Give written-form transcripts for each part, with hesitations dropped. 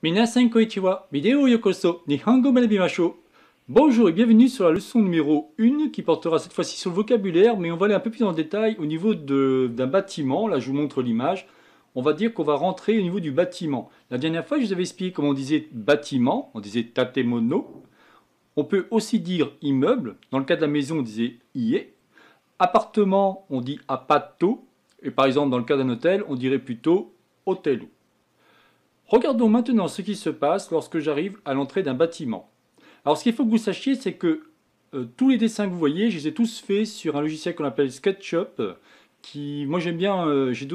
Minasan konnichiwa, vidéo yokoso, Nihongo Manabimashou. Bonjour et bienvenue sur la leçon numéro 1 qui portera cette fois-ci sur le vocabulaire, mais on va aller un peu plus dans le détail au niveau d'un bâtiment. Là, je vous montre l'image. On va dire qu'on va rentrer au niveau du bâtiment. La dernière fois, je vous avais expliqué comment on disait bâtiment, on disait tatemono. On peut aussi dire immeuble. Dans le cas de la maison, on disait ie. Appartement, on dit apatto. Et par exemple, dans le cas d'un hôtel, on dirait plutôt hotelu. Regardons maintenant ce qui se passe lorsque j'arrive à l'entrée d'un bâtiment. Alors ce qu'il faut que vous sachiez, c'est que tous les dessins que vous voyez, je les ai tous faits sur un logiciel qu'on appelle SketchUp. Moi j'aime bien, j'ai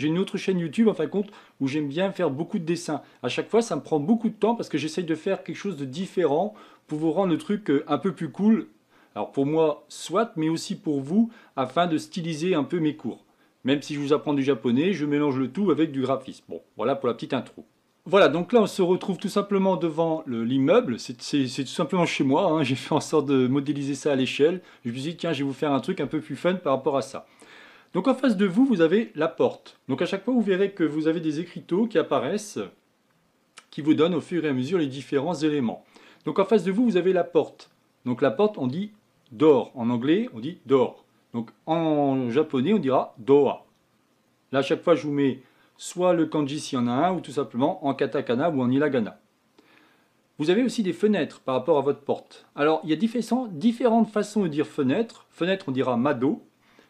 une autre chaîne YouTube en fin de compte où j'aime bien faire beaucoup de dessins. À chaque fois ça me prend beaucoup de temps parce que j'essaye de faire quelque chose de différent pour vous rendre le truc un peu plus cool. Alors pour moi soit, mais aussi pour vous afin de styliser un peu mes cours. Même si je vous apprends du japonais, je mélange le tout avec du graphisme. Bon, voilà pour la petite intro. Voilà, donc là on se retrouve tout simplement devant l'immeuble, c'est tout simplement chez moi, hein. J'ai fait en sorte de modéliser ça à l'échelle. Je me suis dit tiens je vais vous faire un truc un peu plus fun par rapport à ça. Donc en face de vous, vous avez la porte. Donc à chaque fois vous verrez que vous avez des écriteaux qui apparaissent, qui vous donnent au fur et à mesure les différents éléments. Donc en face de vous, vous avez la porte. Donc la porte on dit door, en anglais on dit door. Donc en japonais on dira doa. Là à chaque fois je vous mets soit le kanji s'il y en a un, ou tout simplement en katakana ou en hiragana. Vous avez aussi des fenêtres par rapport à votre porte. Alors, il y a différentes façons de dire fenêtre. Fenêtre, on dira mado,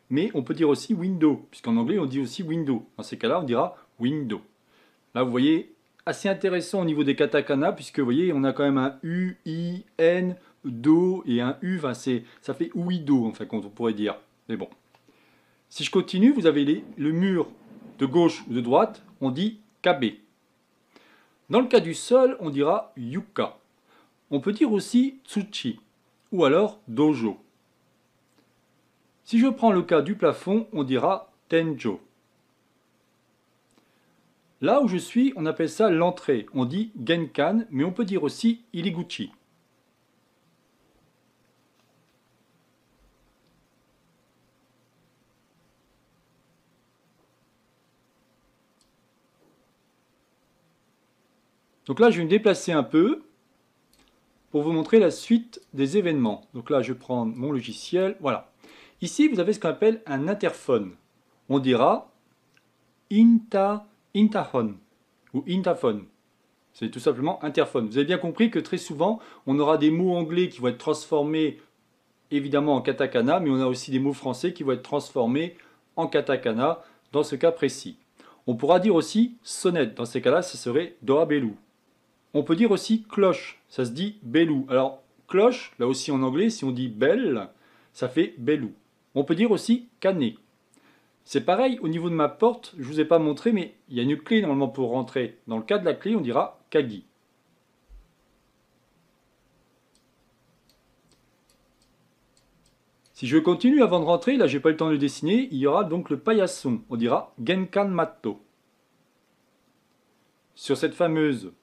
mais on peut dire aussi window, puisqu'en anglais, on dit aussi window. Dans ces cas-là, on dira window. Là, vous voyez, assez intéressant au niveau des katakana, puisque vous voyez, on a quand même un U, I, N, Do et un U. Enfin, ça fait uido, en fait, quand on pourrait dire. Mais bon. Si je continue, vous avez le mur de gauche ou de droite, on dit kabe. Dans le cas du sol, on dira yuka. On peut dire aussi tsuchi ou alors dojo. Si je prends le cas du plafond, on dira tenjo. Là où je suis, on appelle ça l'entrée. On dit genkan, mais on peut dire aussi iriguchi. Donc là, je vais me déplacer un peu pour vous montrer la suite des événements. Donc là, je prends mon logiciel. Voilà. Ici, vous avez ce qu'on appelle un interphone. On dira interphone ou interphone. C'est tout simplement interphone. Vous avez bien compris que très souvent, on aura des mots anglais qui vont être transformés évidemment en katakana, mais on a aussi des mots français qui vont être transformés en katakana dans ce cas précis. On pourra dire aussi sonnette. Dans ces cas-là, ce serait doabelu. On peut dire aussi cloche, ça se dit belu. Alors cloche, là aussi en anglais, si on dit belle, ça fait belu. On peut dire aussi canet. C'est pareil au niveau de ma porte, je ne vous ai pas montré, mais il y a une clé normalement pour rentrer. Dans le cas de la clé, on dira kagi. Si je continue avant de rentrer, là j'ai pas eu le temps de le dessiner, il y aura donc le paillasson, on dira genkan matto. Sur cette fameuse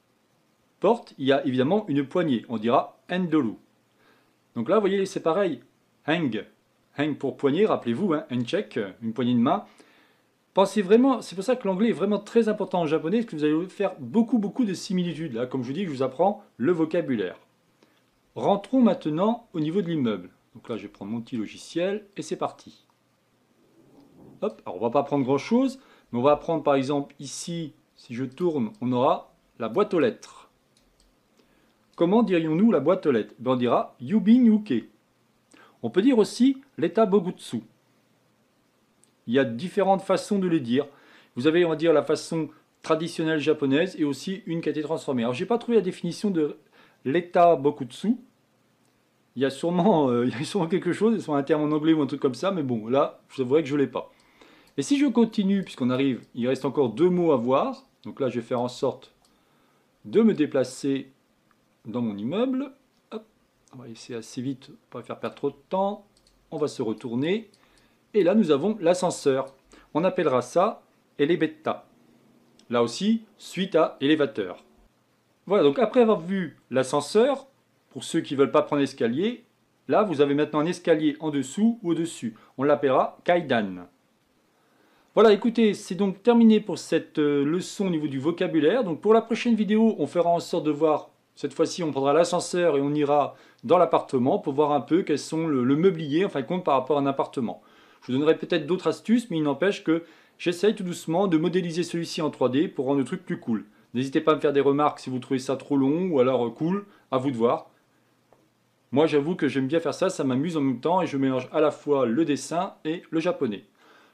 porte, il y a évidemment une poignée, on dira endolu. Donc là, vous voyez, c'est pareil, hang. Hang pour poignée, rappelez-vous, hein, handshake, une poignée de main. Pensez vraiment, c'est pour ça que l'anglais est vraiment très important en japonais, parce que vous allez faire beaucoup de similitudes. Là, comme je vous dis, je vous apprends le vocabulaire. Rentrons maintenant au niveau de l'immeuble. Donc là, je vais prendre mon petit logiciel, et c'est parti. Hop, alors on va pas prendre grand-chose, mais on va prendre par exemple ici, si je tourne, on aura la boîte aux lettres. Comment dirions-nous la boîte aux lettres? On dira Yubin Yuke. On peut dire aussi l'état Bogutsu. Il y a différentes façons de les dire. Vous avez, on va dire, la façon traditionnelle japonaise et aussi une qui a été transformée. Alors, je n'ai pas trouvé la définition de l'état Bogutsu. Il y a sûrement quelque chose, soit un terme en anglais ou un truc comme ça, mais bon, là, je vous avouerai que je ne l'ai pas. Et si je continue, puisqu'on arrive, il reste encore 2 mots à voir. Donc là, je vais faire en sorte de me déplacer dans mon immeuble. Hop, on va essayer assez vite pour pas faire perdre trop de temps. On va se retourner. Et là, nous avons l'ascenseur. On appellera ça elebetta. Là aussi, suite à élévateur. Voilà, donc après avoir vu l'ascenseur, pour ceux qui ne veulent pas prendre l'escalier, là, vous avez maintenant un escalier en dessous ou au-dessus. On l'appellera kaidan. Voilà, écoutez, c'est donc terminé pour cette leçon au niveau du vocabulaire. Donc pour la prochaine vidéo, on fera en sorte de voir, cette fois-ci on prendra l'ascenseur et on ira dans l'appartement pour voir un peu quels sont le meublier, en fin de compte, par rapport à un appartement. Je vous donnerai peut-être d'autres astuces, mais il n'empêche que j'essaye tout doucement de modéliser celui-ci en 3D pour rendre le truc plus cool. N'hésitez pas à me faire des remarques si vous trouvez ça trop long ou alors cool, à vous de voir. Moi j'avoue que j'aime bien faire ça, ça m'amuse en même temps et je mélange à la fois le dessin et le japonais.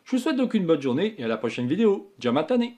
Je vous souhaite donc une bonne journée et à la prochaine vidéo. Jamatane!